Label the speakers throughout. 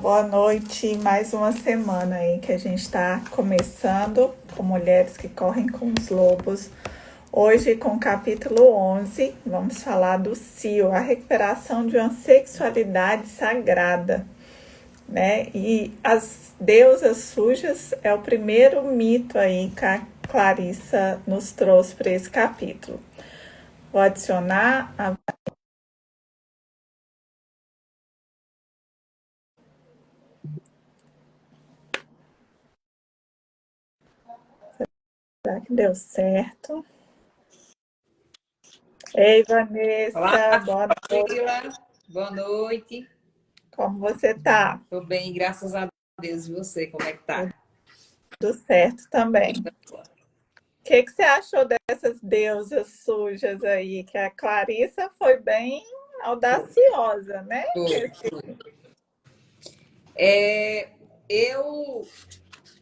Speaker 1: Boa noite. Mais uma semana aí que a gente está começando com Mulheres que Correm com os Lobos. Hoje, com o capítulo 11, vamos falar do Cio, a recuperação de uma sexualidade sagrada, né? E as deusas sujas é o primeiro mito aí que a Clarissa nos trouxe para esse capítulo. Vou adicionar a... Será que deu certo? Ei,
Speaker 2: Olá,
Speaker 1: Vanessa, boa noite.
Speaker 2: Sheila. Boa noite.
Speaker 1: Como você tá?
Speaker 2: Tô bem, graças a Deus. E você, como é que tá?
Speaker 1: Tudo certo também.
Speaker 2: Coisa boa.
Speaker 1: O que você achou dessas deusas sujas aí? Que a Clarissa foi bem audaciosa, né?
Speaker 2: Foi, foi. Eu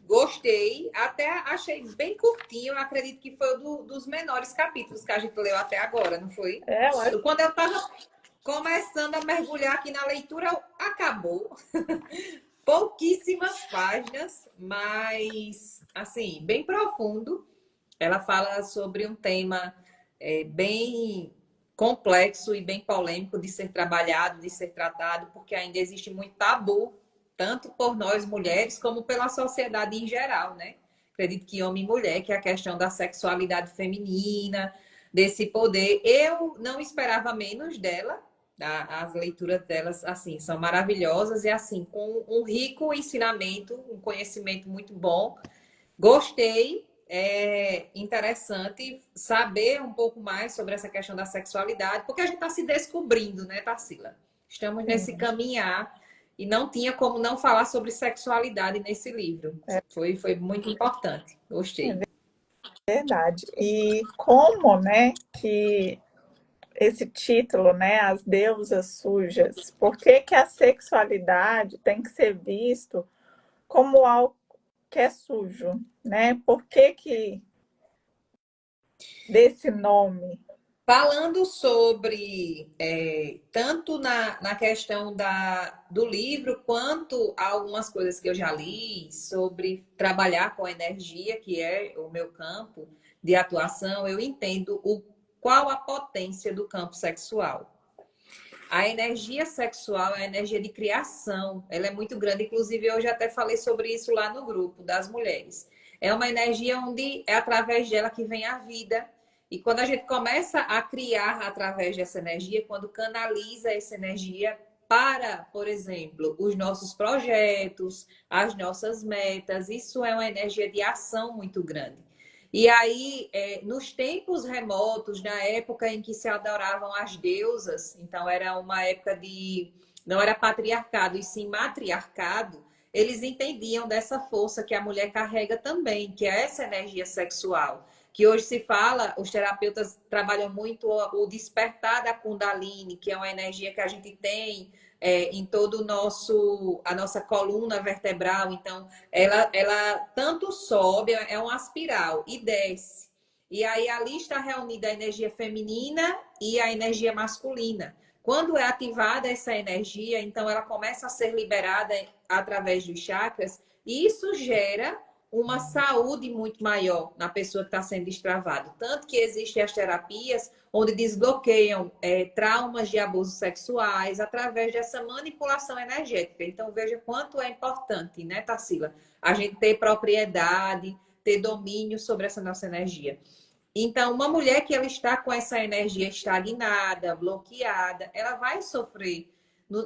Speaker 2: gostei, até achei bem curtinho. Eu acredito que foi dos menores capítulos que a gente leu até agora, não foi?
Speaker 1: Eu acho
Speaker 2: Quando eu estava começando a mergulhar aqui na leitura, acabou. Pouquíssimas páginas, mas, assim, bem profundo. Ela fala sobre um tema bem complexo e bem polêmico de ser trabalhado, de ser tratado, porque ainda existe muito tabu, tanto por nós mulheres, como pela sociedade em geral, né? Acredito que homem e mulher, que é a questão da sexualidade feminina, desse poder. Eu não esperava menos dela, as leituras delas, assim, são maravilhosas e, assim, com um rico ensinamento, um conhecimento muito bom. Gostei, é interessante saber um pouco mais sobre essa questão da sexualidade, porque a gente está se descobrindo, né, Tarsila? Estamos nesse
Speaker 1: sim,
Speaker 2: caminhar e não tinha como não falar sobre sexualidade nesse livro. Foi muito importante.
Speaker 1: é
Speaker 2: Gostei.
Speaker 1: verdade. E como, né, que esse título, né, As Deusas Sujas, por que que a sexualidade tem que ser visto como algo que é sujo, né? Por que que desse nome?
Speaker 2: Falando sobre tanto na questão do livro, quanto algumas coisas que eu já li sobre trabalhar com energia, que é o meu campo de atuação, eu entendo qual a potência do campo sexual. A energia sexual é a energia de criação, ela é muito grande. Inclusive, eu já até falei sobre isso lá no grupo das mulheres. É uma energia onde é através dela que vem a vida. E quando a gente começa a criar através dessa energia, quando canaliza essa energia para, por exemplo, os nossos projetos, as nossas metas, isso é uma energia de ação muito grande. E aí, nos tempos remotos, na época em que se adoravam as deusas, então era uma época de. Não era patriarcado, e sim matriarcado, eles entendiam dessa força que a mulher carrega também, que é essa energia sexual. Que hoje se fala, os terapeutas trabalham muito o despertar da Kundalini, que é uma energia que a gente tem em todo o a nossa coluna vertebral. Então, ela tanto sobe, é uma espiral, e desce. E aí ali está reunida a energia feminina e a energia masculina. Quando é ativada essa energia, então ela começa a ser liberada através dos chakras, e isso gera uma saúde muito maior na pessoa que está sendo destravada. Tanto que existem as terapias onde desbloqueiam traumas de abusos sexuais através dessa manipulação energética. Então, veja quanto é importante, né, Tarsila? A gente ter propriedade, ter domínio sobre essa nossa energia. Então, uma mulher que ela está com essa energia estagnada, bloqueada, ela vai sofrer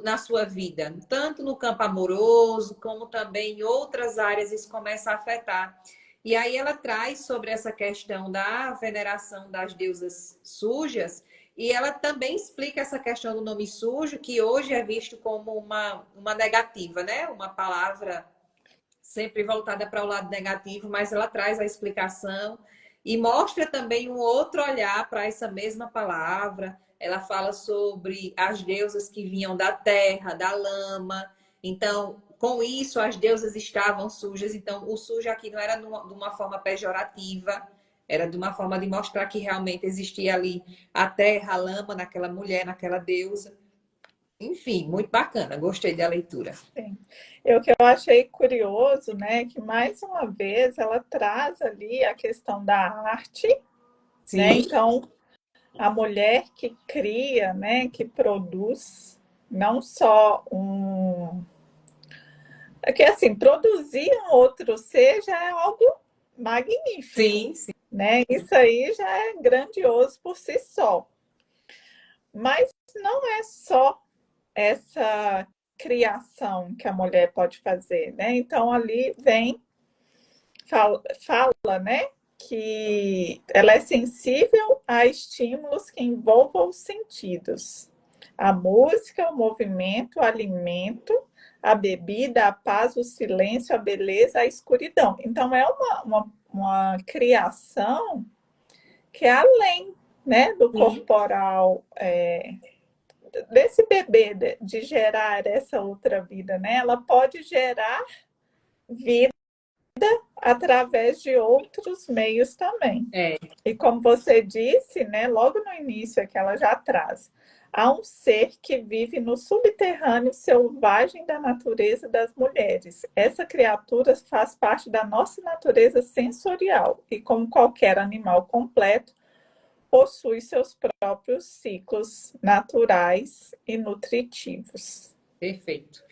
Speaker 2: na sua vida, tanto no campo amoroso, como também em outras áreas, isso começa a afetar. E aí ela traz sobre essa questão da veneração das deusas sujas, e ela também explica essa questão do nome sujo, que hoje é visto como uma negativa, né? Uma palavra sempre voltada para o lado negativo, mas ela traz a explicação e mostra também um outro olhar para essa mesma palavra. Ela fala sobre as deusas que vinham da terra, da lama. Então, com isso, as deusas estavam sujas. Então, o sujo aqui não era de uma forma pejorativa, era de uma forma de mostrar que realmente existia ali a terra, a lama naquela mulher, naquela deusa. Enfim, muito bacana, gostei da leitura.
Speaker 1: Sim. O que eu achei curioso, né, que mais uma vez ela traz ali a questão da arte, né?
Speaker 2: Sim,
Speaker 1: Então, a mulher que cria, né, que produz, não só um. É que assim, produzir um outro ser já é algo magnífico,
Speaker 2: sim, sim.
Speaker 1: né? Isso aí já é grandioso por si só. Mas não é só essa criação que a mulher pode fazer, né? Então ali vem, fala, né? Que ela é sensível a estímulos que envolvam os sentidos. A música, o movimento, o alimento, a bebida, a paz, o silêncio, a beleza, a escuridão. Então, é uma criação que é além, né, do
Speaker 2: Sim.
Speaker 1: corporal, desse bebê, de gerar essa outra vida, né? Ela pode gerar vida através de outros meios também.
Speaker 2: É,
Speaker 1: E como você disse, né, logo no início é que ela já traz, há um ser que vive no subterrâneo selvagem da natureza das mulheres. Essa criatura faz parte da nossa natureza sensorial e, como qualquer animal completo, possui seus próprios ciclos naturais e nutritivos.
Speaker 2: perfeito.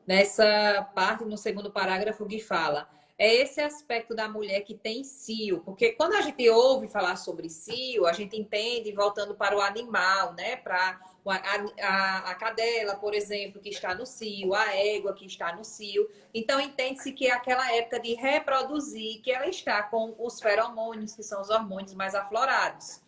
Speaker 2: Nessa parte, no segundo parágrafo, que fala, é esse aspecto da mulher que tem cio, porque quando a gente ouve falar sobre cio, a gente entende voltando para o animal, né? Para a cadela, por exemplo, que está no cio, a égua que está no cio. Então, entende-se que é aquela época de reproduzir, que ela está com os feromônios, que são os hormônios mais aflorados.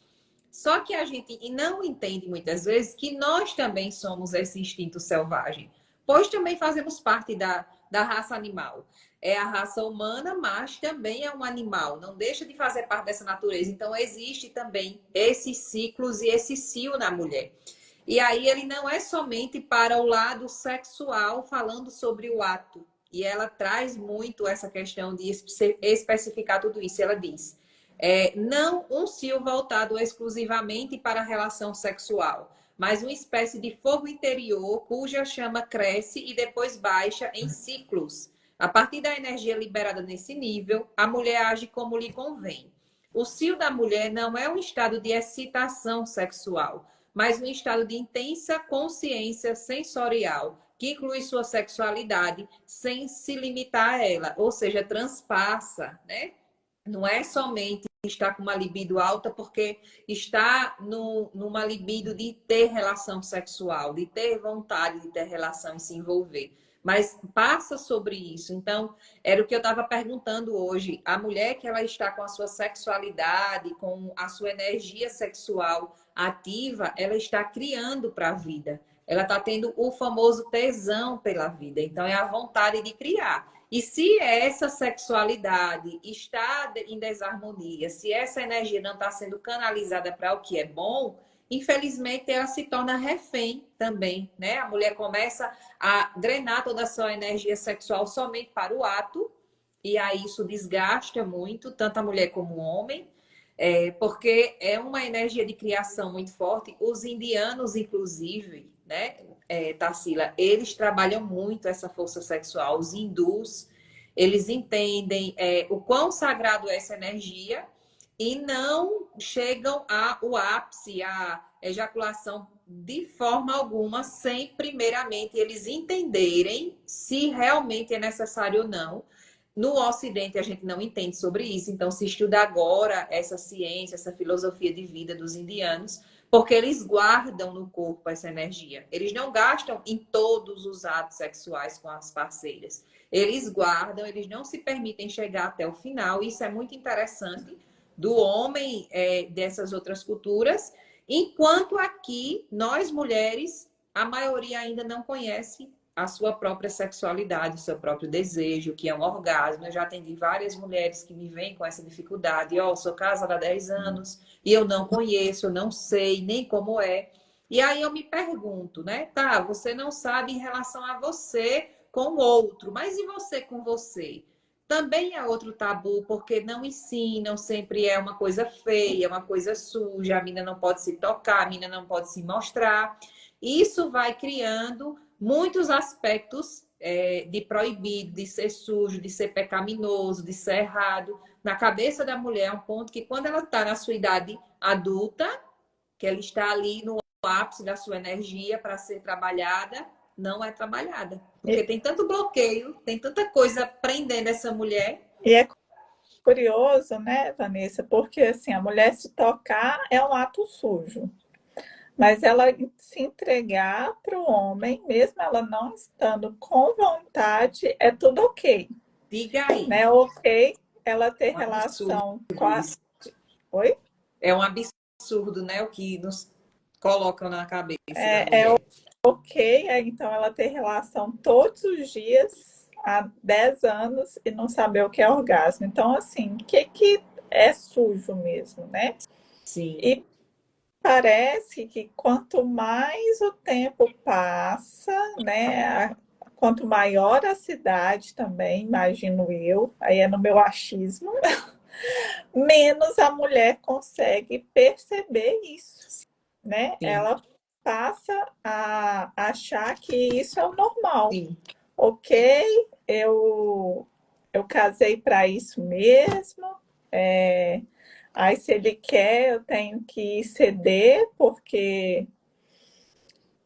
Speaker 2: Só que a gente não entende muitas vezes que nós também somos esse instinto selvagem, pois também fazemos parte da raça animal. É a raça humana, mas também é um animal, não deixa de fazer parte dessa natureza. Então, existe também esses ciclos e esse cio na mulher. E aí, ele não é somente para o lado sexual, falando sobre o ato. E ela traz muito essa questão de especificar tudo isso. Ela diz não um cio voltado exclusivamente para a relação sexual, mas uma espécie de fogo interior cuja chama cresce e depois baixa em ciclos. A partir da energia liberada nesse nível, a mulher age como lhe convém. O cio da mulher não é um estado de excitação sexual, mas um estado de intensa consciência sensorial, que inclui sua sexualidade sem se limitar a ela, ou seja, transpassa, né? Não é somente estar com uma libido alta porque está numa libido de ter relação sexual, de ter vontade de ter relação e se envolver. Mas passa sobre isso. Então, era o que eu estava perguntando hoje. A mulher que ela está com a sua sexualidade, com a sua energia sexual ativa, ela está criando para a vida. Ela está tendo o famoso tesão pela vida. Então, é a vontade de criar. E se essa sexualidade está em desarmonia, se essa energia não está sendo canalizada para o que é bom, infelizmente ela se torna refém também, né? A mulher começa a drenar toda a sua energia sexual somente para o ato, e aí isso desgasta muito, tanto a mulher como o homem, porque é uma energia de criação muito forte. Os indianos, inclusive, né, Tarsila, eles trabalham muito essa força sexual. Os hindus, eles entendem o quão sagrado é essa energia e não chegam ao ápice, à ejaculação de forma alguma, sem primeiramente eles entenderem se realmente é necessário ou não. No Ocidente, a gente não entende sobre isso, então se estuda agora essa ciência, essa filosofia de vida dos indianos, porque eles guardam no corpo essa energia. Eles não gastam em todos os atos sexuais com as parceiras. Eles guardam, eles não se permitem chegar até o final. Isso é muito interessante do homem dessas outras culturas, enquanto aqui, nós mulheres, a maioria ainda não conhece a sua própria sexualidade, o seu próprio desejo, que é um orgasmo. Eu já atendi várias mulheres que me vêm com essa dificuldade. Ó, sou casada há 10 anos e eu não conheço, eu não sei nem como é. E aí eu me pergunto, né? Tá, você não sabe em relação a você com o outro, mas e você com você? Também é outro tabu, porque não ensinam, sempre é uma coisa feia, uma coisa suja, a mina não pode se tocar, a mina não pode se mostrar. Isso vai criando muitos aspectos de proibido, de ser sujo, de ser pecaminoso, de ser errado. Na cabeça da mulher é um ponto que quando ela está na sua idade adulta, que ela está ali no ápice da sua energia para ser trabalhada, não é trabalhada. Porque
Speaker 1: E,
Speaker 2: tem tanto bloqueio, tem tanta coisa prendendo essa mulher.
Speaker 1: e é curioso, né, Vanessa? Porque assim, a mulher se tocar é um ato sujo. Mas ela se entregar para o homem, mesmo ela não estando com vontade, é tudo ok,
Speaker 2: Diga aí.
Speaker 1: né? Ok ela ter
Speaker 2: É um absurdo
Speaker 1: relação com a...
Speaker 2: isso.
Speaker 1: Oi?
Speaker 2: É um absurdo, né? O que nos colocam na cabeça da
Speaker 1: É
Speaker 2: mulher.
Speaker 1: ok, então ela ter relação todos os dias há 10 anos e não saber o que é orgasmo. Então, assim, o que é sujo mesmo, né?
Speaker 2: Sim,
Speaker 1: E parece que quanto mais o tempo passa, né, quanto maior a cidade também, imagino eu, aí é no meu achismo, menos a mulher consegue perceber isso, né?
Speaker 2: sim,
Speaker 1: Ela passa a achar que isso é o normal.
Speaker 2: sim.
Speaker 1: Ok, eu casei para isso mesmo. É, aí, se ele quer, eu tenho que ceder, porque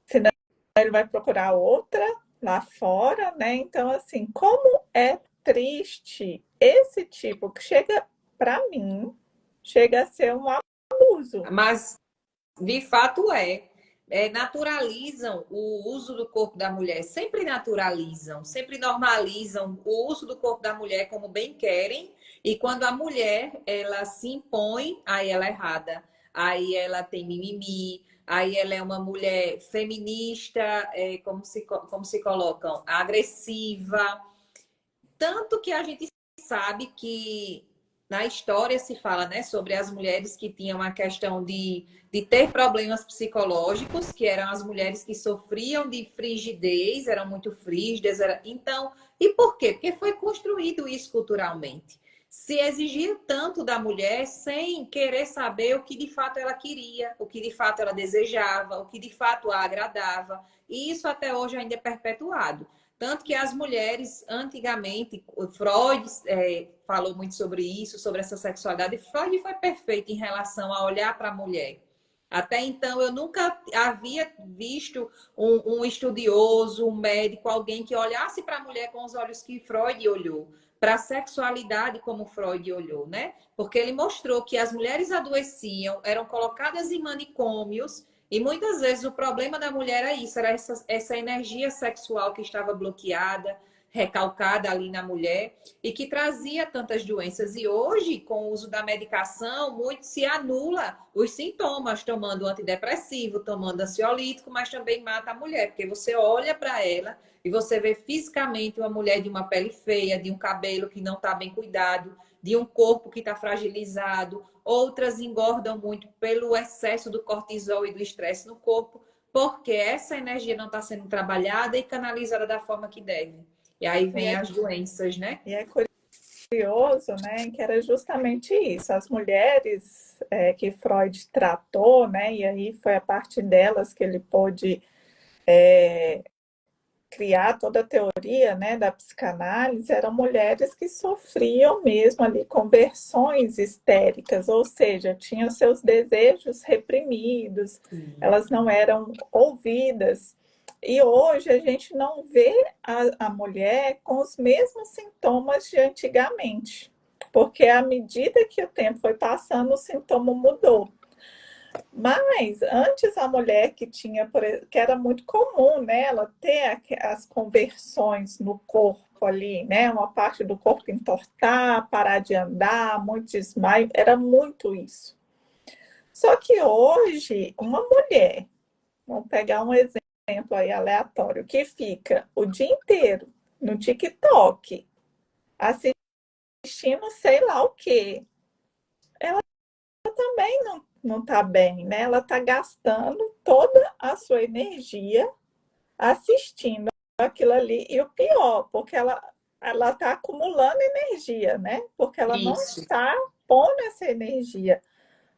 Speaker 1: senão ele vai procurar outra lá fora, né? Então, assim, como é triste esse tipo que chega para mim, chega a ser um abuso.
Speaker 2: Mas de fato naturalizam o uso do corpo da mulher, sempre naturalizam, sempre normalizam o uso do corpo da mulher como bem querem, e quando a mulher ela se impõe, aí ela é errada, aí ela tem mimimi, aí ela é uma mulher feminista, como se colocam, agressiva, tanto que a gente sabe que na história se fala, né, sobre as mulheres que tinham a questão de ter problemas psicológicos, que eram as mulheres que sofriam de frigidez, eram muito frígidas. Então, e por quê? Porque foi construído isso culturalmente. Se exigia tanto da mulher sem querer saber o que de fato ela queria, o que de fato ela desejava, o que de fato a agradava. E isso até hoje ainda é perpetuado. Tanto que as mulheres, antigamente, Freud falou muito sobre isso, sobre essa sexualidade. Freud foi perfeito em relação a olhar para a mulher. Até então, eu nunca havia visto um estudioso, um médico, alguém que olhasse para a mulher com os olhos que Freud olhou, para a sexualidade como Freud olhou, né? Porque ele mostrou que as mulheres adoeciam, eram colocadas em manicômios e muitas vezes o problema da mulher é isso, era essa energia sexual que estava bloqueada, recalcada ali na mulher e que trazia tantas doenças. E hoje, com o uso da medicação, muito se anula os sintomas, tomando antidepressivo, tomando ansiolítico, mas também mata a mulher, porque você olha para ela e você vê fisicamente uma mulher de uma pele feia, de um cabelo que não está bem cuidado, de um corpo que está fragilizado, outras engordam muito pelo excesso do cortisol e do estresse no corpo, porque essa energia não está sendo trabalhada e canalizada da forma que deve. E aí
Speaker 1: E
Speaker 2: vem
Speaker 1: é,
Speaker 2: as doenças, né?
Speaker 1: e é curioso, né, que era justamente isso. As mulheres que Freud tratou, né, e aí foi a partir delas que ele pôde criar toda a teoria, né, da psicanálise, eram mulheres que sofriam mesmo ali conversões histéricas, ou seja, tinham seus desejos reprimidos,
Speaker 2: Sim.
Speaker 1: elas não eram ouvidas. E hoje a gente não vê a mulher com os mesmos sintomas de antigamente, porque à medida que o tempo foi passando, o sintoma mudou. Mas antes a mulher que tinha, que era muito comum, né, ela ter as conversões no corpo ali, né, uma parte do corpo entortar, parar de andar, muito desmaio, era muito isso. Só que hoje, uma mulher, vamos pegar um exemplo aí aleatório, que fica o dia inteiro no TikTok, assistindo sei lá o quê, também não está bem, né? Ela está gastando toda a sua energia assistindo aquilo ali. E o pior, porque ela está acumulando energia, né? Porque ela não
Speaker 2: Isso.
Speaker 1: está pondo essa energia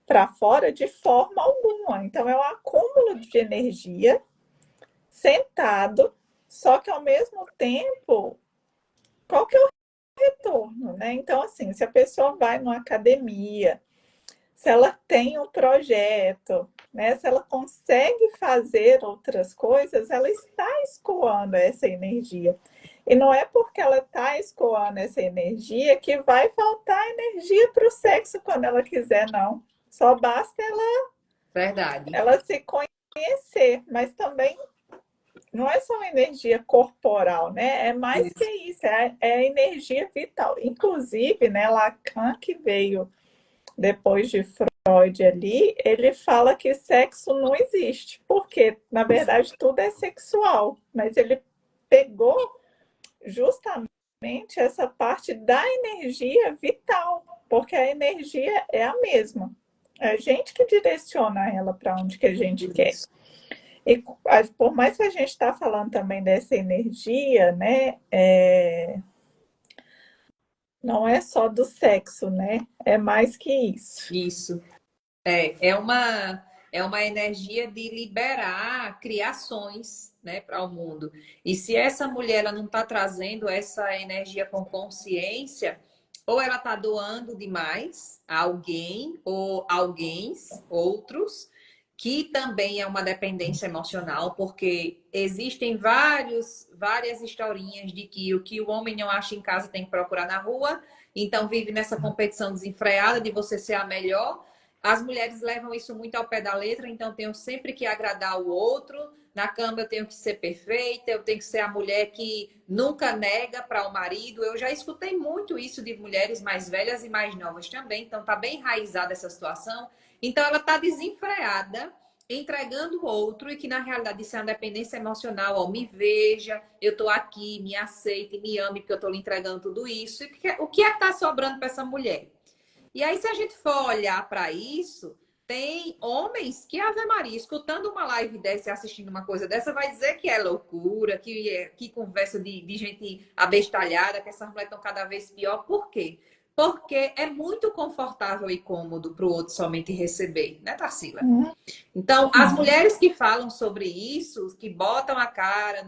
Speaker 1: para fora de forma alguma. Então, é um acúmulo de energia sentado, só que ao mesmo tempo, qual que é o retorno, né? Então, assim, se a pessoa vai numa academia, se ela tem um projeto, né? Se ela consegue fazer outras coisas, ela está escoando essa energia. E não é porque ela está escoando essa energia que vai faltar energia para o sexo quando ela quiser, não. Só basta
Speaker 2: Verdade.
Speaker 1: ela se conhecer, mas também não é só uma energia corporal, né? É mais que isso, é energia vital. Inclusive, né, Lacan, que veio depois de Freud ali, ele fala que sexo não existe, porque, na verdade, tudo é sexual, mas ele pegou justamente essa parte da energia vital, porque a energia é a mesma. É a gente que direciona ela para onde que a gente quer. E por mais que a gente está falando também dessa energia, né, não é só do sexo, né? É mais que isso.
Speaker 2: Isso. É uma energia de liberar criações, né, para o mundo. E se essa mulher ela não está trazendo essa energia com consciência, ou ela está doando demais a alguém ou alguém, outros, que também é uma dependência emocional, porque existem várias historinhas de que o homem não acha em casa tem que procurar na rua, então vive nessa competição desenfreada de você ser a melhor. As mulheres levam isso muito ao pé da letra, então tenho sempre que agradar o outro. Na cama eu tenho que ser perfeita, eu tenho que ser a mulher que nunca nega para o marido. Eu já escutei muito isso de mulheres mais velhas e mais novas também, então tá bem enraizada essa situação. Então ela tá desenfreada, entregando o outro e que na realidade isso é uma dependência emocional. Ó, me veja, eu tô aqui, me aceite, me ame porque eu tô lhe entregando tudo isso. E o que é que tá sobrando para essa mulher? E aí, se a gente for olhar para isso, tem homens que, Ave Maria, escutando uma live dessa e assistindo uma coisa dessa, vai dizer que é loucura, que conversa de gente abestalhada, que essas mulheres estão cada vez pior. Por quê? Porque é muito confortável e cômodo para o outro somente receber, né, Tarsila? Então, as mulheres que falam sobre isso, que botam a cara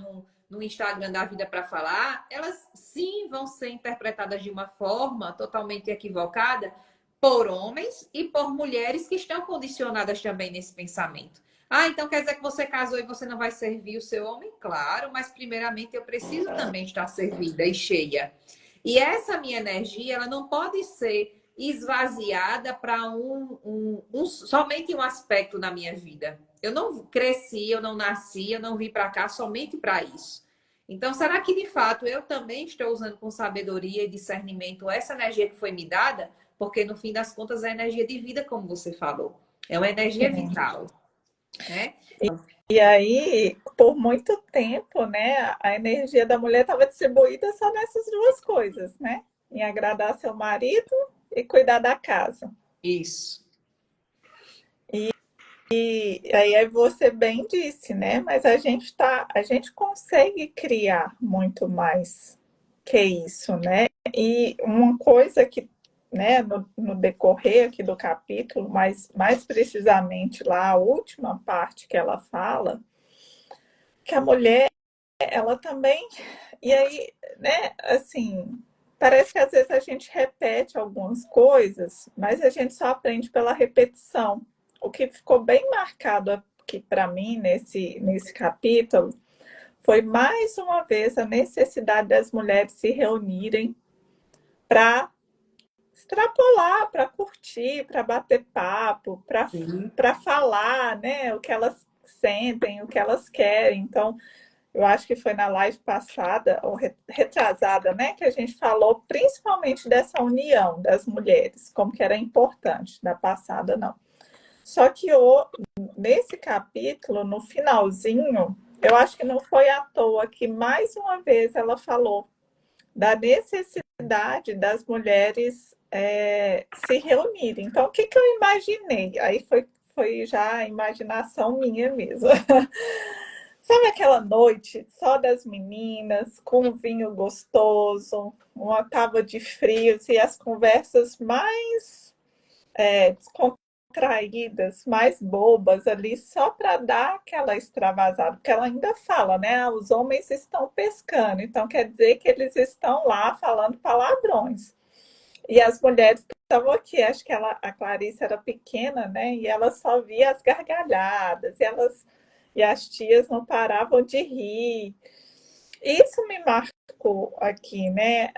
Speaker 2: no Instagram da vida para falar, elas sim vão ser interpretadas de uma forma totalmente equivocada por homens e por mulheres que estão condicionadas também nesse pensamento. Ah, então quer dizer que você casou e você não vai servir o seu homem? Claro, mas primeiramente eu preciso também estar servida e cheia. E essa minha energia, ela não pode ser esvaziada para somente um aspecto na minha vida. Eu não cresci, eu não nasci, eu não vim para cá somente para isso. Então, será que de fato eu também estou usando com sabedoria e discernimento essa energia que foi me dada? Porque no fim das contas é energia de vida, como você falou. É uma energia vital, né?
Speaker 1: E aí, por muito tempo, né, a energia da mulher estava distribuída só nessas duas coisas, né? Em agradar seu marido e cuidar da casa.
Speaker 2: Isso.
Speaker 1: E aí você bem disse, né? Mas a gente consegue criar muito mais que isso, né? E uma coisa que, né, no decorrer aqui do capítulo, mas mais precisamente lá, a última parte que ela fala, que a mulher, ela também, e aí, né, assim, parece que às vezes a gente repete algumas coisas, mas a gente só aprende pela repetição. O que ficou bem marcado aqui para mim nesse capítulo foi mais uma vez a necessidade das mulheres se reunirem para extrapolar, para curtir, para bater papo, para falar, né, o que elas sentem, o que elas querem. Então, eu acho que foi na live passada, ou retrasada, né, que a gente falou principalmente dessa união das mulheres, como que era importante, da passada não. Só que nesse capítulo, no finalzinho, eu acho que não foi à toa que mais uma vez ela falou da necessidade das mulheres se reunirem. Então, o que, que eu imaginei? Aí foi já a imaginação minha mesmo. Sabe aquela noite só das meninas, com um vinho gostoso, uma tábua de frios e as conversas mais descontraídas, mais bobas ali, só para dar aquela extravasada, porque ela ainda fala, né? "Ah, os homens estão pescando", então quer dizer que eles estão lá falando palavrões. E as mulheres que estavam aqui, acho que a Clarice era pequena, né? E ela só via as gargalhadas, e as tias não paravam de rir. Isso me marcou aqui, né?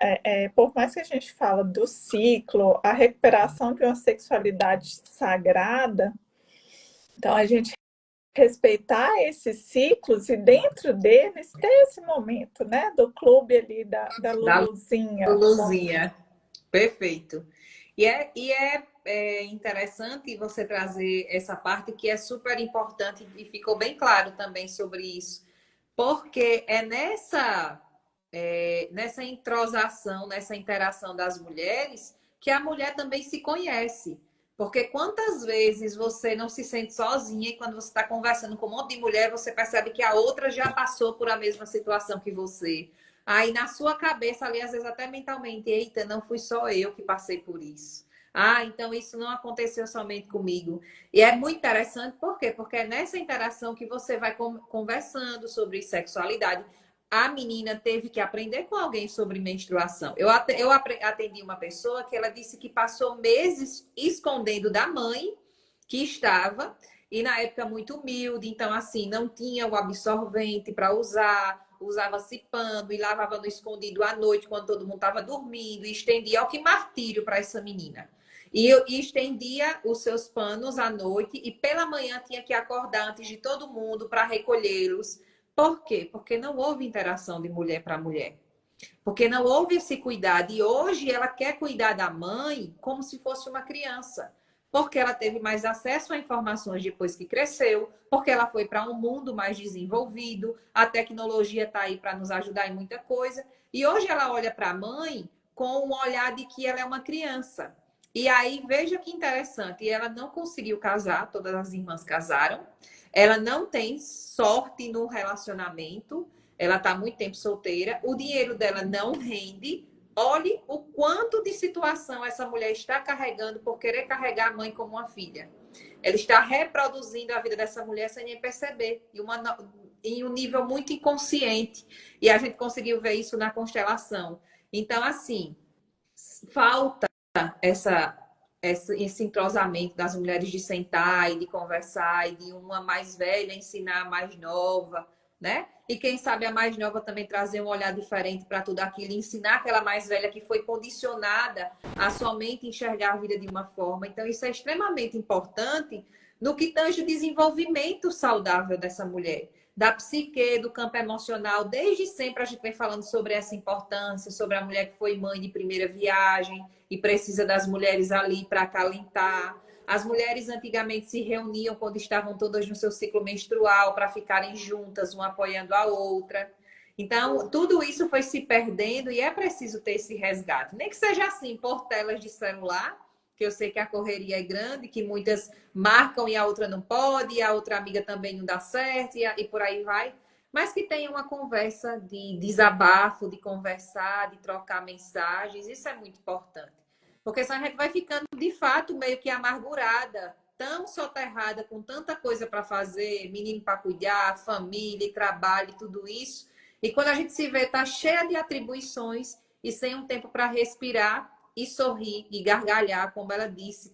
Speaker 1: Por mais que a gente fala do ciclo, a recuperação de uma sexualidade sagrada, então a gente respeitar esses ciclos e dentro deles ter esse momento, né? Do clube ali da
Speaker 2: Da
Speaker 1: Luluzinha.
Speaker 2: Luluzinha. Perfeito. É interessante você trazer essa parte que é super importante e ficou bem claro também sobre isso, porque nessa entrosação, nessa interação das mulheres, que a mulher também se conhece. Porque quantas vezes você não se sente sozinha e quando você está conversando com um monte de mulher, você percebe que a outra já passou por a mesma situação que você. Aí na sua cabeça ali, às vezes até mentalmente, eita, não fui só eu que passei por isso. Ah, então isso não aconteceu somente comigo. E é muito interessante, por quê? Porque é nessa interação que você vai conversando sobre sexualidade. A menina teve que aprender com alguém sobre menstruação. Eu atendi uma pessoa que ela disse que passou meses escondendo da mãe que estava, e na época muito humilde, então assim, não tinha o absorvente para usar, usava-se pano e lavava no escondido à noite quando todo mundo estava dormindo e estendia, ó, que martírio para essa menina. E estendia os seus panos à noite e pela manhã tinha que acordar antes de todo mundo para recolhê-los. Por quê? Porque não houve interação de mulher para mulher. Porque não houve esse cuidado. E hoje ela quer cuidar da mãe como se fosse uma criança. Porque ela teve mais acesso a informações depois que cresceu, porque ela foi para um mundo mais desenvolvido, a tecnologia está aí para nos ajudar em muita coisa. E hoje ela olha para a mãe com um olhar de que ela é uma criança. E aí, veja que interessante, ela não conseguiu casar, todas as irmãs casaram, ela não tem sorte no relacionamento, ela está muito tempo solteira, o dinheiro dela não rende. Olhe o quanto de situação essa mulher está carregando por querer carregar a mãe como uma filha. Ela está reproduzindo a vida dessa mulher sem nem perceber, em um nível muito inconsciente. E a gente conseguiu ver isso na constelação. Então, assim, falta essa, esse entrosamento das mulheres de sentar e de conversar e de uma mais velha ensinar a mais nova, né? E quem sabe a mais nova também trazer um olhar diferente para tudo aquilo, e ensinar aquela mais velha que foi condicionada a somente enxergar a vida de uma forma. Então, isso é extremamente importante no que tange o desenvolvimento saudável dessa mulher, da psique, do campo emocional. Desde sempre a gente vem falando sobre essa importância, sobre a mulher que foi mãe de primeira viagem e precisa das mulheres ali para acalentar. As mulheres antigamente se reuniam quando estavam todas no seu ciclo menstrual para ficarem juntas, uma apoiando a outra. Então, tudo isso foi se perdendo e é preciso ter esse resgate. Nem que seja assim, por telas de celular, que eu sei que a correria é grande, que muitas marcam e a outra não pode, e a outra amiga também não dá certo, e por aí vai. Mas que tenha uma conversa de desabafo, de conversar, de trocar mensagens, isso é muito importante. Porque senão a gente vai ficando, de fato, meio que amargurada, tão soterrada, com tanta coisa para fazer, menino para cuidar, família, trabalho, tudo isso. E quando a gente se vê, tá cheia de atribuições e sem um tempo para respirar e sorrir e gargalhar, como ela disse,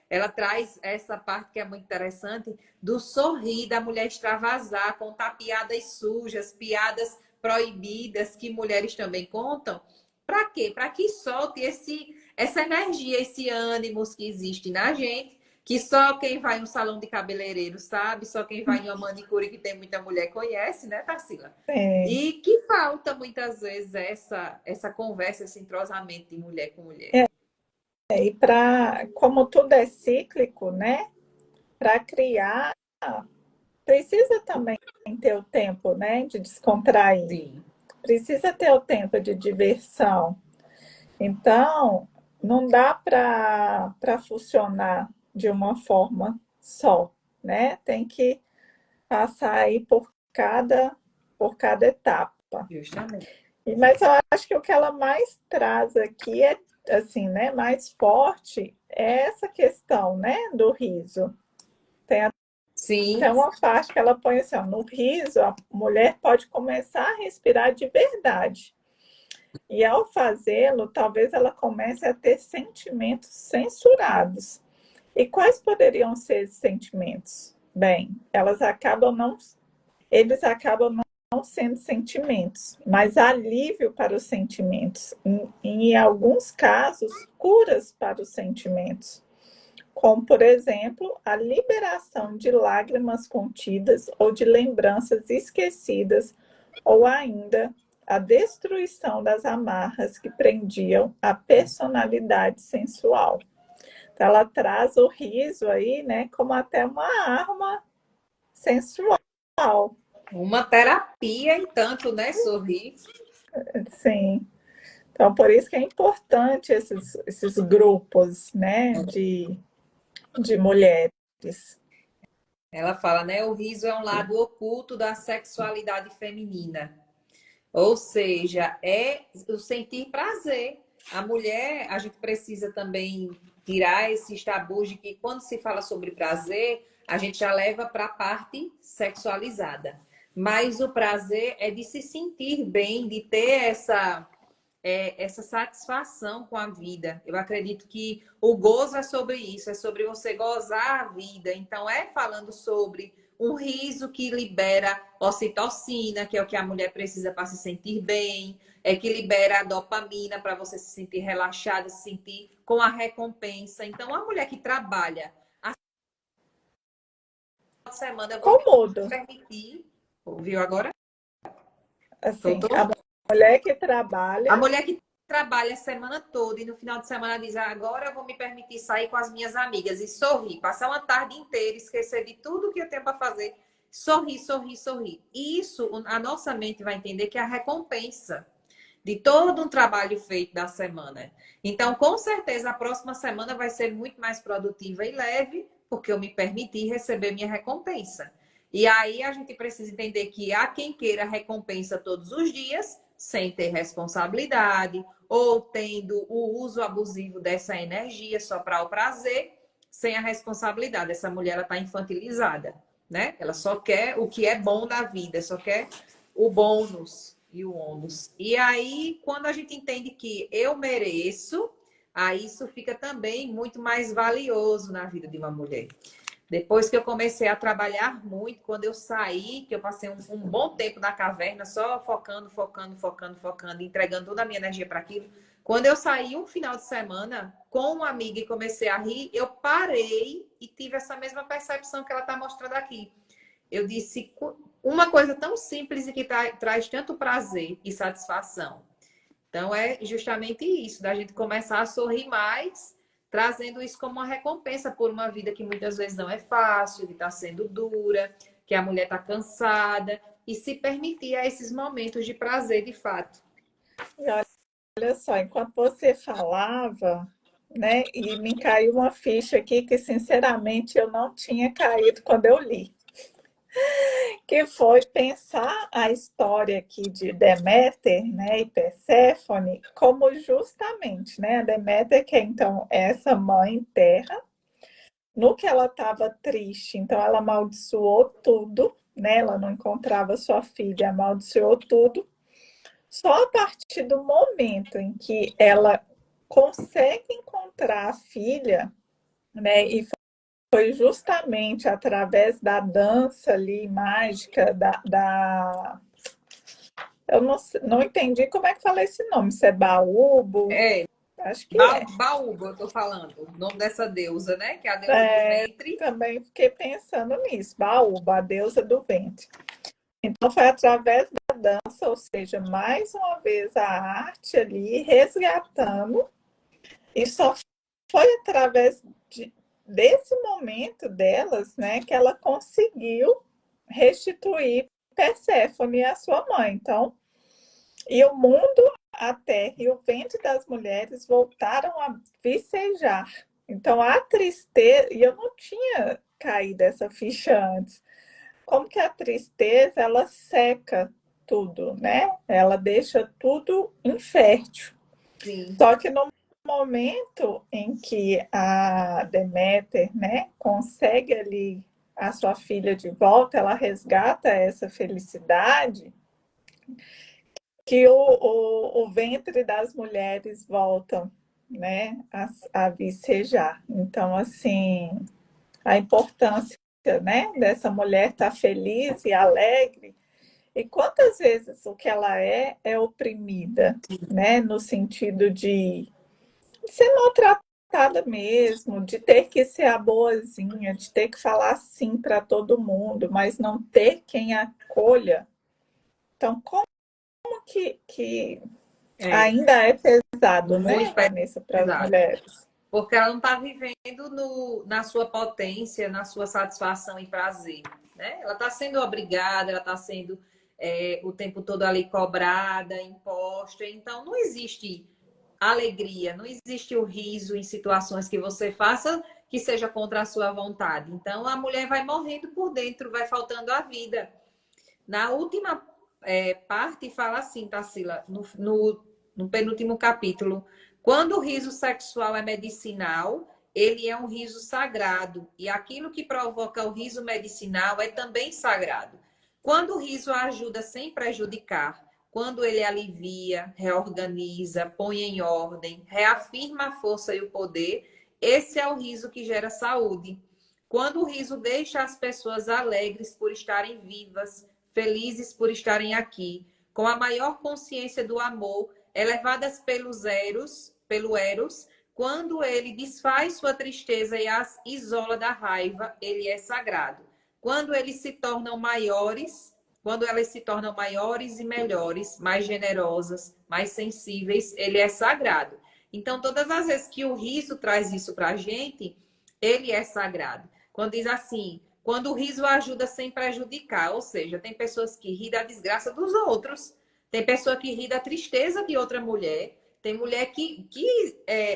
Speaker 2: ela traz essa parte que é muito interessante do sorrir, da mulher extravasar, contar piadas sujas, piadas proibidas que mulheres também contam. Para quê? Para que solte essa energia, esse ânimo que existe na gente, que só quem vai em um salão de cabeleireiro sabe, só quem vai em uma manicure que tem muita mulher conhece, né, Tarsila?
Speaker 1: É,
Speaker 2: E que falta muitas vezes essa conversa, esse entrosamento de mulher com mulher.
Speaker 1: e como tudo é cíclico, né? Para criar, precisa também ter o tempo, né, de descontrair.
Speaker 2: Sim.
Speaker 1: Precisa ter o tempo de diversão. Então, não dá para funcionar de uma forma só, né? Tem que passar aí por cada etapa.
Speaker 2: Justamente.
Speaker 1: Mas eu acho que o que ela mais traz aqui assim, né, mais forte é essa questão, né, do riso. Tem
Speaker 2: Sim,
Speaker 1: até uma parte que ela põe assim, ó, no riso, a mulher pode começar a respirar de verdade. E ao fazê-lo, talvez ela comece a ter sentimentos censurados. E quais poderiam ser esses sentimentos? Bem, eles acabam não sendo sentimentos, mas alívio para os sentimentos. Em alguns casos, curas para os sentimentos, como, por exemplo, a liberação de lágrimas contidas ou de lembranças esquecidas, ou ainda a destruição das amarras que prendiam a personalidade sensual. Então, ela traz o riso aí, né, como até uma arma sensual.
Speaker 2: uma terapia e tanto, né? Sorrir.
Speaker 1: Sim. Então, por isso que é importante esses grupos, né, de mulheres.
Speaker 2: Ela fala, né? O riso é um lado oculto da sexualidade feminina. Ou seja, é o sentir prazer. A mulher, a gente precisa também tirar esses tabus de que quando se fala sobre prazer, a gente já leva para a parte sexualizada. Mas o prazer é de se sentir bem, de ter essa satisfação com a vida. Eu acredito que o gozo é sobre isso, é sobre você gozar a vida. Então, é falando sobre um riso que libera ocitocina, que é o que a mulher precisa para se sentir bem, é que libera a dopamina para você se sentir relaxada, se sentir com a recompensa. Então, a mulher que trabalha a semana, eu vou me
Speaker 1: Cômodo,
Speaker 2: permitir, ouviu agora?
Speaker 1: assim, a
Speaker 2: Doutor?
Speaker 1: mulher que
Speaker 2: A
Speaker 1: trabalha,
Speaker 2: mulher que trabalha a semana toda e no final de semana diz: agora eu vou me permitir sair com as minhas amigas e sorrir, passar uma tarde inteira, esquecer de tudo que eu tenho para fazer, sorrir, sorrir, sorrir. E isso a nossa mente vai entender que é a recompensa de todo um trabalho feito da semana. Então, com certeza, a próxima semana vai ser muito mais produtiva e leve, porque eu me permiti receber minha recompensa. E aí a gente precisa entender que há quem queira recompensa todos os dias, sem ter responsabilidade, ou tendo o uso abusivo dessa energia só para o prazer, sem a responsabilidade. Essa mulher está infantilizada, né? Ela só quer o que é bom da vida, só quer o bônus e o ônus. E aí, quando a gente entende que eu mereço, aí isso fica também muito mais valioso na vida de uma mulher. Depois que eu comecei a trabalhar muito, quando eu saí, que eu passei um bom tempo na caverna, só focando, focando, focando, focando, entregando toda a minha energia para aquilo. Quando eu saí um final de semana com uma amiga e comecei a rir, eu parei e tive essa mesma percepção que ela está mostrando aqui. Eu disse uma coisa tão simples e que traz tanto prazer e satisfação. Então, é justamente isso, da gente começar a sorrir mais, trazendo isso como uma recompensa por uma vida que muitas vezes não é fácil, que está sendo dura, que a mulher está cansada, e se permitir a esses momentos de prazer de fato.
Speaker 1: e olha só, enquanto você falava, né, e me caiu uma ficha aqui que, sinceramente, eu não tinha caído quando eu li, que foi pensar a história aqui de Deméter, né, e Perséfone como justamente, né, a Deméter que é, então, essa mãe terra, no que ela estava triste, então ela amaldiçoou tudo, né, ela não encontrava sua filha, amaldiçoou tudo. Só a partir do momento em que ela consegue encontrar a filha, né, e foi justamente através da dança ali mágica eu não entendi como é que fala esse nome, se é baúbo,
Speaker 2: É,
Speaker 1: acho que é.
Speaker 2: Baúba, eu tô falando, o nome dessa deusa, né? Que é a deusa do
Speaker 1: É,
Speaker 2: ventre.
Speaker 1: também fiquei pensando nisso, baúba, a deusa do ventre. Então foi através da dança, ou seja, mais uma vez a arte ali resgatando, e só foi através desse momento delas, né, que ela conseguiu restituir Perséfone à sua mãe. Então, e o mundo, a terra e o ventre das mulheres voltaram a vicejar. Então, a tristeza, e eu não tinha caído essa ficha antes, como que a tristeza, ela seca tudo, né? Ela deixa tudo infértil.
Speaker 2: Sim,
Speaker 1: Só que no momento em que a Deméter, né, consegue ali a sua filha de volta, ela resgata essa felicidade, que o ventre das mulheres voltam, né, a vicejar. Então, assim, a importância, né, dessa mulher estar feliz e alegre. E quantas vezes o que ela é oprimida, né, no sentido de ser maltratada mesmo, de ter que ser a boazinha, de ter que falar sim para todo mundo, mas não ter quem acolha. Então, como que
Speaker 2: É,
Speaker 1: ainda é pesado,
Speaker 2: muito
Speaker 1: né, Vanessa, para as
Speaker 2: pesado.
Speaker 1: mulheres?
Speaker 2: Porque ela não está vivendo na sua potência, na sua satisfação e prazer. Né? Ela está sendo obrigada, ela está sendo o tempo todo ali cobrada, imposta. Então, não existe alegria, não existe o riso em situações que você faça que seja contra a sua vontade. Então, a mulher vai morrendo por dentro, vai faltando a vida. Na última parte, fala assim, Tarsila, no penúltimo capítulo: quando o riso sexual é medicinal, ele é um riso sagrado, e aquilo que provoca o riso medicinal é também sagrado. Quando o riso ajuda sem prejudicar, quando ele alivia, reorganiza, põe em ordem, reafirma a força e o poder, esse é o riso que gera saúde. Quando o riso deixa as pessoas alegres por estarem vivas, felizes por estarem aqui, com a maior consciência do amor, elevadas pelo Eros, quando ele desfaz sua tristeza e as isola da raiva, ele é sagrado. Quando eles se tornam maiores, quando elas se tornam maiores e melhores, mais generosas, mais sensíveis, ele é sagrado. Então, todas as vezes que o riso traz isso para a gente, ele é sagrado. Quando diz assim, quando o riso ajuda sem prejudicar, ou seja, tem pessoas que ri da desgraça dos outros, tem pessoa que ri da tristeza de outra mulher, tem mulher que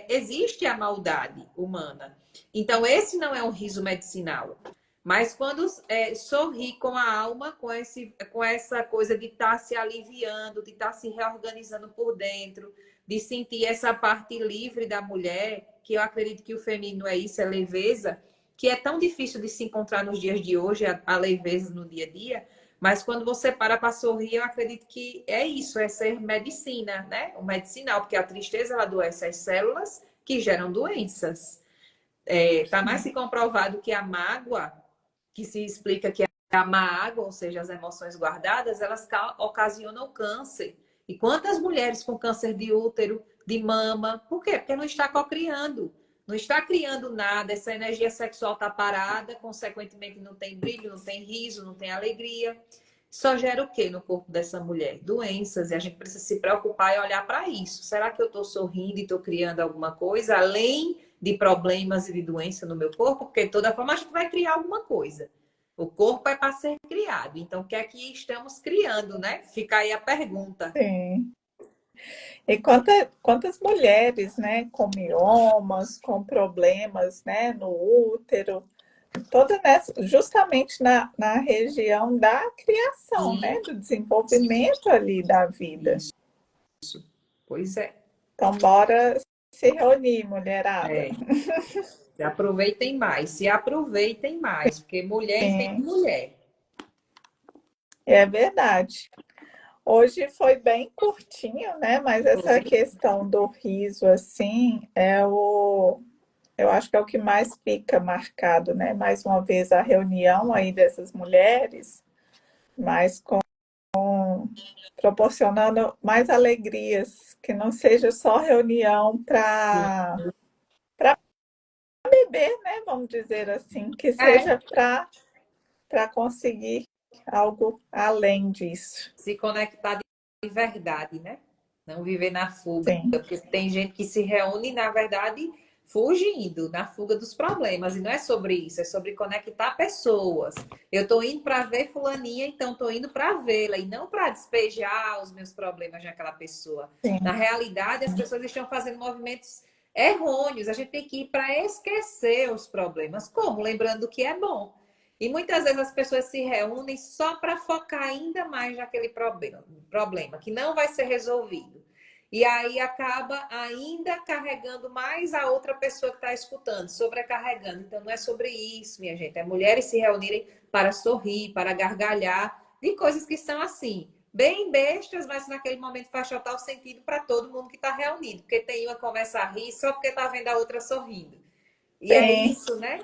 Speaker 2: existe a maldade humana. Então, esse não é um riso medicinal. Mas quando sorri com a alma, com essa coisa de estar se aliviando, de estar se reorganizando por dentro, de sentir essa parte livre da mulher, que eu acredito que o feminino é isso, é leveza, que é tão difícil de se encontrar nos dias de hoje, a leveza no dia a dia, mas quando você para sorrir, eu acredito que é isso, é ser medicina, né? O medicinal, porque a tristeza ela adoece as células que geram doenças. Tá mais que comprovado que a mágoa, que se explica que a má água, ou seja, as emoções guardadas, elas ocasionam câncer. E quantas mulheres com câncer de útero, de mama, por quê? Porque não está cocriando. Não está criando nada, essa energia sexual está parada, consequentemente não tem brilho, não tem riso, não tem alegria. Só gera o quê no corpo dessa mulher? Doenças, e a gente precisa se preocupar e olhar para isso. Será que eu estou sorrindo e estou criando alguma coisa, além de problemas e de doença no meu corpo? Porque de toda forma a gente vai criar alguma coisa. O corpo é para ser criado. Então, o que é que estamos criando, né? Fica aí a pergunta.
Speaker 1: Sim. E quantas mulheres, né, com miomas, com problemas, né, no útero, toda nessa, justamente na região da criação, né,
Speaker 2: Sim,
Speaker 1: do desenvolvimento ali da vida.
Speaker 2: isso. Pois é.
Speaker 1: Então, bora se reunir, mulherada.
Speaker 2: É. Se aproveitem mais, porque mulher entende
Speaker 1: Sim,
Speaker 2: mulher.
Speaker 1: é verdade. Hoje foi bem curtinho, né? Mas essa
Speaker 2: Foi.
Speaker 1: questão do riso, assim, eu acho que é o que mais fica marcado, né? Mais uma vez a reunião aí dessas mulheres, mas proporcionando mais alegrias, que não seja só reunião para beber, né? Vamos dizer assim, que
Speaker 2: É,
Speaker 1: seja para conseguir algo além disso.
Speaker 2: se conectar de verdade, né? Não viver na fuga.
Speaker 1: Sim,
Speaker 2: Porque tem gente que se reúne, na verdade, fugindo, na fuga dos problemas. E não é sobre isso, é sobre conectar pessoas. Eu estou indo para ver fulaninha, então estou indo para vê-la e não para despejar os meus problemas naquela pessoa. Na
Speaker 1: sim,
Speaker 2: realidade, as pessoas estão fazendo movimentos errôneos. A gente tem que ir para esquecer os problemas. Como? Lembrando que é bom. E muitas vezes as pessoas se reúnem só para focar ainda mais naquele problema que não vai ser resolvido. E aí acaba ainda carregando mais a outra pessoa que está escutando, sobrecarregando. Então, não é sobre isso, minha gente. É mulheres se reunirem para sorrir, para gargalhar, de coisas que são assim, bem bestas, mas naquele momento faz total sentido para todo mundo que está reunido. Porque tem uma que começa a rir só porque está vendo a outra sorrindo. E é
Speaker 1: Sim.
Speaker 2: isso, né?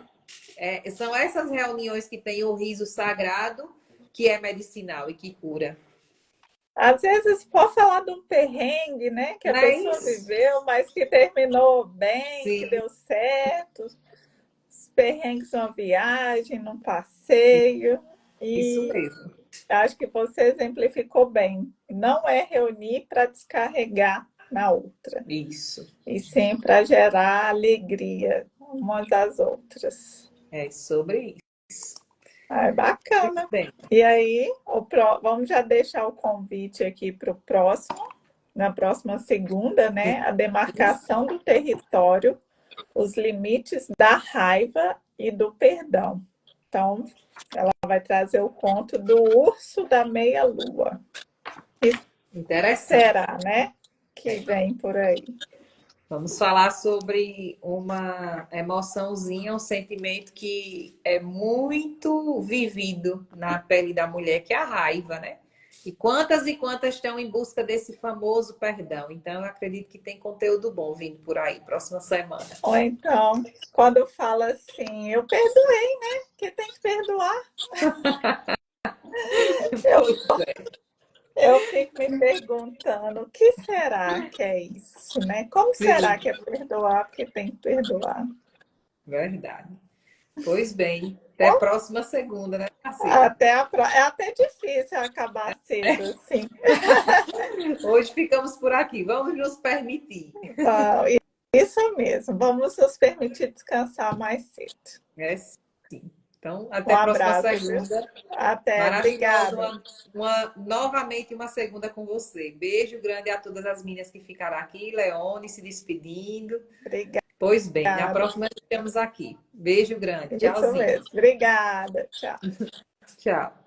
Speaker 2: São essas reuniões que tem o riso sagrado, que é medicinal e que cura.
Speaker 1: Às vezes pode falar de um perrengue, né? Que a
Speaker 2: Não é
Speaker 1: pessoa
Speaker 2: isso?
Speaker 1: viveu, mas que terminou bem, que
Speaker 2: Sim,
Speaker 1: deu certo. Os perrengues numa viagem, num passeio.
Speaker 2: isso
Speaker 1: E
Speaker 2: mesmo.
Speaker 1: acho que você exemplificou bem. Não é reunir para descarregar na outra,
Speaker 2: Isso.
Speaker 1: e sim para gerar alegria umas às outras.
Speaker 2: É sobre isso.
Speaker 1: Ah, é
Speaker 2: Pois
Speaker 1: bacana.
Speaker 2: bem.
Speaker 1: E aí, vamos já deixar o convite aqui para o próximo, na próxima segunda, né? A demarcação do território, os limites da raiva e do perdão. Então, ela vai trazer o conto do urso da meia-lua. E
Speaker 2: Interessante.
Speaker 1: será, né? Que vem por aí.
Speaker 2: Vamos falar sobre uma emoçãozinha, um sentimento que é muito vivido na pele da mulher, que é a raiva, né? E quantas estão em busca desse famoso perdão. Então, eu acredito que tem conteúdo bom vindo por aí, próxima semana.
Speaker 1: Ou então, quando fala assim, eu perdoei, né? Que tem que perdoar. Eu
Speaker 2: Pois é.
Speaker 1: Eu fico me perguntando, o que será que é isso, né? Como será
Speaker 2: Sim,
Speaker 1: que é perdoar porque tem que perdoar?
Speaker 2: verdade. Pois bem, até próxima segunda, né, Marcela?
Speaker 1: É até difícil acabar cedo, assim.
Speaker 2: Hoje ficamos por aqui. Vamos nos permitir.
Speaker 1: Tá, isso mesmo. Vamos nos permitir descansar mais cedo.
Speaker 2: É sim. Então,
Speaker 1: Um
Speaker 2: até a próxima
Speaker 1: abraço, viu?
Speaker 2: segunda.
Speaker 1: Até,
Speaker 2: Maravilhosa.
Speaker 1: obrigada.
Speaker 2: Novamente uma segunda com você. Beijo grande a todas as meninas que ficaram aqui. Leone se despedindo. Pois bem, na
Speaker 1: Obrigada.
Speaker 2: próxima estamos aqui. Beijo grande.
Speaker 1: Isso
Speaker 2: Tchauzinho.
Speaker 1: mesmo. Obrigada. Tchau.
Speaker 2: Tchau.